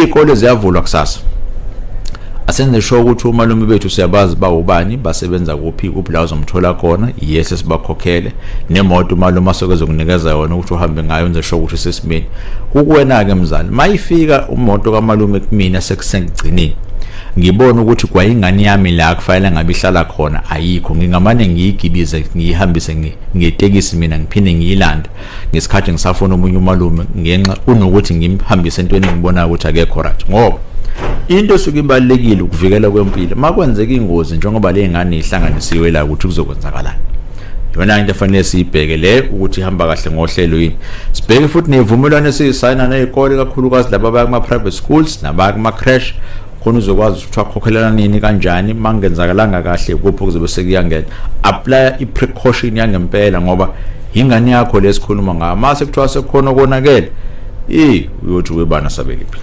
izikole ziyavulwa kusasa. Asenze sho ukuthi umalume bethu siyabazi ba ubani basebenza kuphi la uzomthola khona, yes sibakhokhele nemoto umalume asokuze kunikeza yona ukuthi uhambe ngayo enze sho ukuthi sesimini. Kukuwena ke mzali, mayifika umoto kaMalume kumina sekusengigcinini, ngibona ukuthi kwayingane yami la kufanele ngabe ihlala khona ayikho, ngingamane ngiyigibize ngihambise ngetekisi mina ngiphinde ngiyilanda ngesikhathi ngisafuna umunye umalume ngenxa kunokuthi ngimhambise entweni engibona ukuthi akekho right. Ngoba into esuke ibalekile ukuvikela kwempilo makwenzeka ingozi njengoba le ngane ihlanganisiwe la ukuthi kuzokwenzakalana. Yona into efanele siyibheke le ukuthi ihamba kahle ngohlelo yini. Sibheke futhi nevumelwano esiyisayina nezikole kakhulukazi laba abaya kuma private schools nabaya kuma crash khona uzokwazi ukuthi akhokhelana nini kanjani mangenzakalanga kahle kuphi kuzobe sekuyangena. Apply i-precaution yangempela ngoba ingane yakho lesikhuluma ngayo mase kuthiwa sekukhona konakele uyothi webana sabeliphi.